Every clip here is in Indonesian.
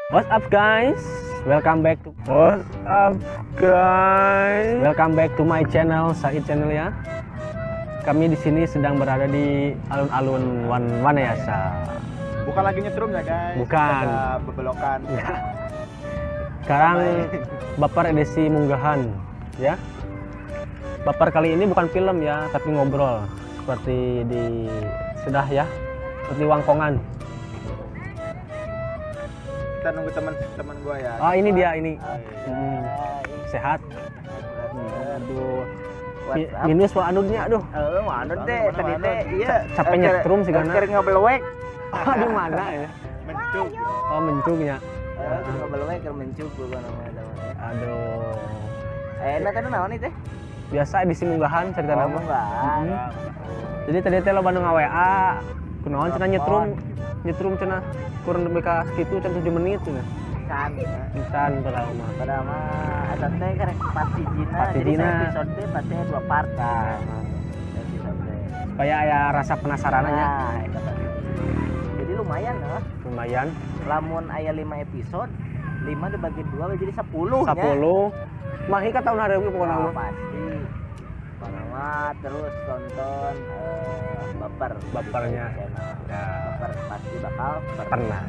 What's up guys? Welcome back to my channel, Said Channel ya. Kami di sini sedang berada di alun-alun Wanayasa. Bukan lagi nyetrum ya guys. Bukan. Ada bebelokan. Ya. Sekarang baper edisi munggahan ya. Baper kali ini bukan film ya, tapi ngobrol seperti di seperti wangkongan. Kita nunggu teman gua ya. Oh ini dia ini. Sehat. Aduh. Minus wa anudnya aduh. Manut deh tadi teh iya. Capek nyetrum sih karena. Keur ngobelwek. Oh di mana ya? Mencuk. Oh mencungnya. Ngobelwek keur mencuk gua namanya. Aduh. Enak kan naon teh? Biasa edisi munggahan cerita nama. Enggak. Jadi tadi teh lo Bandung WA. Kunaon cenah nyetrum cenah kurang lebih ka kitu can 7 menit cenah. Insan padahal mah. Padahal mah eta teh karek partijina. Jadi episode teh pasti 2 part kan. Supaya aya rasa penasarannya. Nah, eta tadi. Jadi lumayan lah. Lumayan. Lamun aya 5 episode, 5 dibagi 2 jadi 10 nya. 10. Mah ieu tahun hareup pokona mah. Pasti. Panawa terus tonton bapernya. Ya, baper pasti bakal Pernah.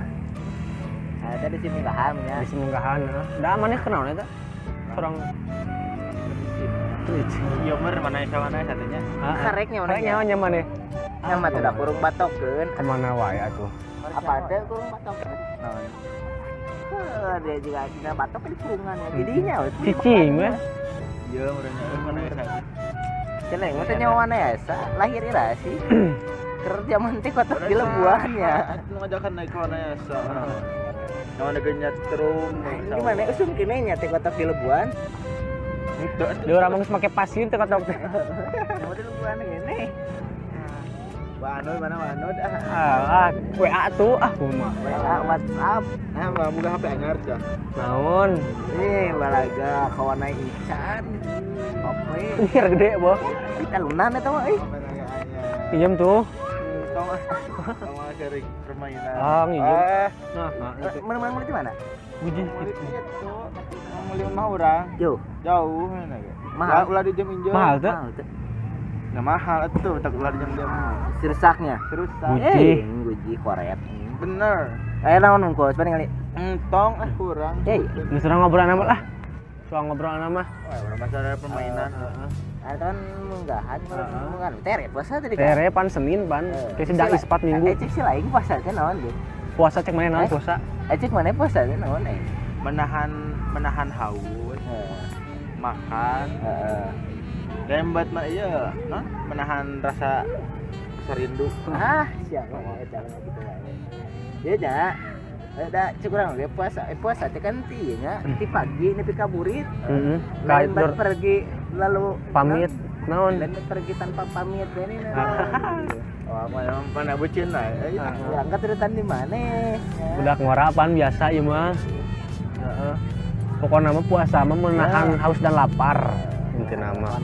Ada di sini munggahannya. Di munggahan. Da maneh kenal eta? Orang Iya mer mana satunya? Kareknya mana? Kareknya nya maneh. Nya mah teh da kurung batokeun. Kemana wae atuh? Apa ada kurung batokeun? Dia juga kita batok di kurungan ya. Jadinya Cicing we. Iya merenya mana ya? Cenah mah teh nyawa Wanayasa, lahir ira sih. Kerja mantik kotak di Lebuan ya. Ngajakan naik ke Wanayasa. Naon ada nyetrum. Di mana usum kene nya teh kotak di Lebuan. Dia orang geus make pasir teh katok teh. Mau di Lebuan gini. Wanud mana wanud WA tuh kumaha. WA WhatsApp. Buka HP anyar dah. Naon? Balaga kawanai Ican. Oke. Ini gede, Bo. Kita lunan eta mah Pinjam tuh. Sama sharing permainan. Nginjem. Nah, mana di mana? Buji Itu mau 5 orang. Jauh mana ge. Mahal. Ulah dijem-injem. mahal tuh. Nah mahal atuh tak ulah dijem-injem. Sirsaknya. Terus Guji koret. bener. Naon nunggu sebenarnya kali. Entong kurang. Geus urang ngobrol nama lah. Soal ngobrol nama. Wah, masalah permainan. Ada kan munggahan, tere puasa tadi kan. Tere pan Senin pan. Kayak sida ispat minggu. Cek si lain puasa teh naon ge? Puasa cek mana naon puasa? Cek mana puasa teh naon Menahan haus. Makan. Lembat mah iya, menahan rasa rindu. Siapa eta gitu wae. Dia dah ada kurang ge puasa teh kan tinya ti pagi nepi ka burit. Lain pergi lalu pamit naon? Lain pergi tanpa pamit ini. Oh, mana bucin lah. Angkat urutan di mana? Budak ngorapan biasa ieu mah. Pokoknya mah puasa mah menahan haus dan lapar. Intina mah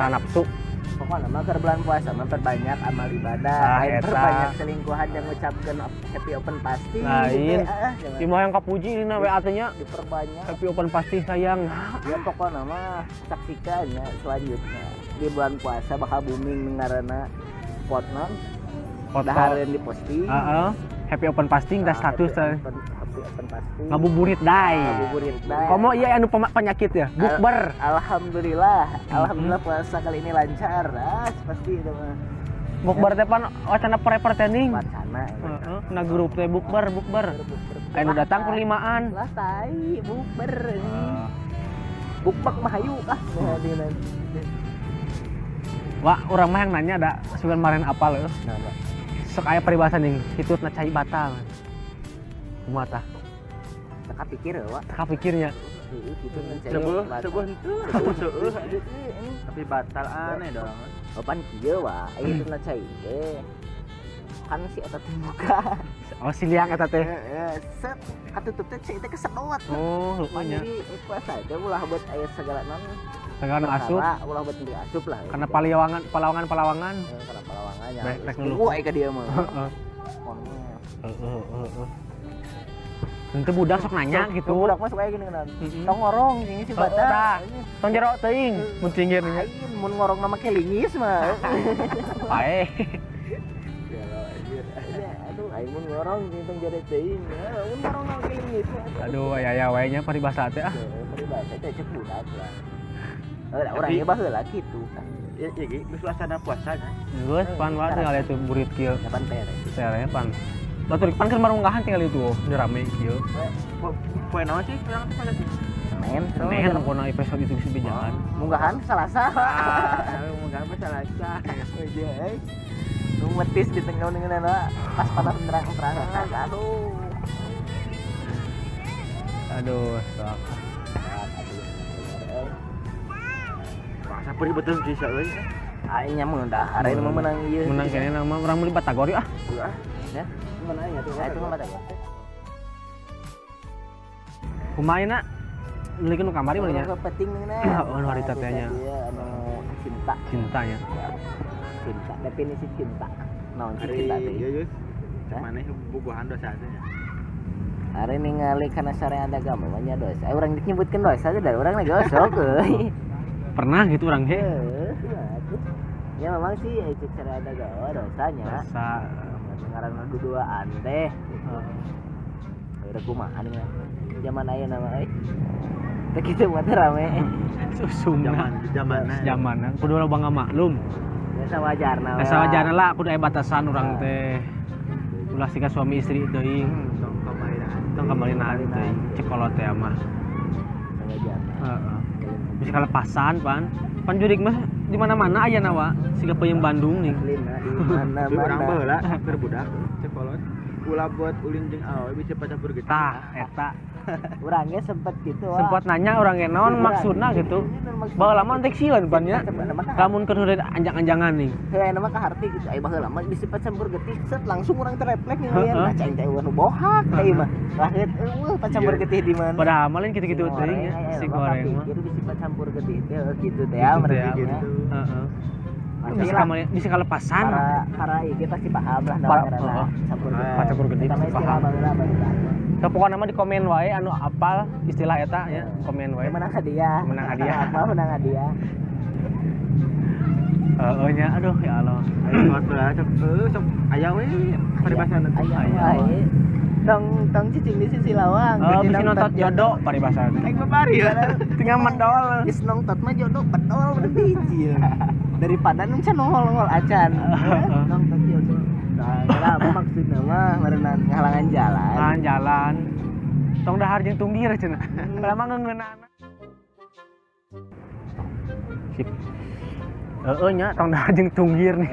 nafsu. Pokoknya mah keur bulan puasa memperbanyak amal ibadah, memperbanyak selingkuhan yang ngucapkeun happy open pasti. Lain. Ieu mah yang kapuji dina WA teh nya. Diperbanyak. Happy open pasti sayang. Ya pokoknya mah saksikan ya selanjutnya di bulan puasa bakal booming ngaranna potnon. Dahareun diposting. Happy open pasting da status teh. Happy open pasting. Ngabuburit dai. Komo ieu anu penyakit ya? Bukber. Alhamdulillah puasa kali ini lancar. Pasti itu mah. Bukber teh pan wacana preper teh wacana. Na grup teh bukber. Anu datang perlimaan. Lah tai bukber. Bukbak mah hayu Wah, urang mah yang nanya ada sugan maren apal eueuh. Sok aya peribahasa ning hitutna cai batal. Kumaha tah? Teka pikir ya, Wak. Teka pikirnya. Sebuah seueuh tapi batal aneh dong. Pan kieu wa, aya hitutna cai teh. Kan si eta teh buka. Oh, si liang eta teh. Set katutup teh cai teh kesedot. Oh, rupanya. Jadi puasa teh ulah buat aya segala non. Segala asup. Ulah buat beli asup lah. Karena palawangan. Karena palawangannya. Rek nunggu aya ka dieu mah. Itu budak sok nanya gitu. Budak mah suka gini kan. Tong ngorong gini si Oh, bata. tah. Tong jero teuing mun cinggir nya. Ain mun ngorong nama kelingis mah. Pae. Aduh, aing mun ngorong gini tong jero teuing. Mun ngorong nama kelingis mah. Aduh, aya wae nya paribasa teh ah. Peribahasa teh cek budak lah. Orangnya baheula kitu. Ya ge suasana puasa nya. Geus pan wae tinggal itu burit kieu. Kapan tere? Tere pan. Batur pan keur marunggahan tinggal itu di rame kieu. Poe naon sih urang teh pada sih? Senin pokona episode itu bisa berjalan. Munggahan Selasa. Munggahan pas Selasa. Nu metis di tengah dengan pas panas terang-terang. Aduh, sok. Masa perih betul sih euy. Aing nya mun dah hari nu menang ieu. Menang kayaknya nama orang beli Batagor ya. Ya. Mana aya tuh? Itu mah ada. Kumaha nak? Leukeun nu kamari mah nya. Penting nih. Oh, harita teh nya. Anu cinta. Cintanya. Cinta, definisi cinta. Naon sih Hari cinta teh? ieu yus. Mana bubuhan dosa teh. Hari ningali kana syariat agama mah nya dosa. Urang nyebutkeun dosa aja dari urang gosok euy. Pernah gitu orang he. Ya memang sih cek syariat agama dosanya. Dosa. Ngaranna duduaan teh. Udah kumaha nih mah. Zaman aya nama euy. Teh kitu mah teh rame. Susumna. Zamanna kudu bangga maklum. Ya sawajarna. Sawajarna lah kudu aya batasan urang teh. Ulah siga suami istri teuing. Tong kamarina teuing cekolot teh mah. Sawajarna. Heeh. Bisa kalepasan pan. Pan jurig mah di mana-mana aya nawa. Siga peuyeum Bandung nih. Di mana-mana. Urang baheula keur budak cekolot. Ulah buat ulin jeung awewe bisa pacampur gitu. Tah eta. Urangnya sempet gitu. Sempat nanya orang ge naon maksudna gitu. Baheula mah tek sieun pan nya. Lamun keur heureun anjang-anjangan nih. Heuh nama ka harti gitu. Ai baheula mah bisi pacampur getih set langsung urang terefleks ngeueun. Cai teh nu bohak teh mah. Laheut pacampur getih di mana? Padahal mah lain kitu-kitu teuing nya si goreng mah. Itu bisi pacampur getih teh gitu teh ya mereka gitu. Heeh. Pasti Bisa kalepasan. Para iki pasti paham lah Pacampur getih paham. Ke pokoknya mah di komen wae anu apal istilah eta ya, komen wae. Menang hadiah. Apa menang hadiah? Nya aduh ya Allah. Ayo buat belah sok aya we paribasana teh. Aya. Tong cicing di sisi lawang. Bisa nonton jodoh paribasana. Aing bari ya. Tinggal mendol. Geus nongtot mah jodoh bedol udah biji. Daripada nu can nongol acan. Nongtot jodoh. Nah, apa maksudnya mah merenang ngalangan jalan. Ngalangan jalan. Tong dahar jeung tunggir cenah. Padahal mah ngeunana. Sip. Nya tong dahar jeung tunggir nih.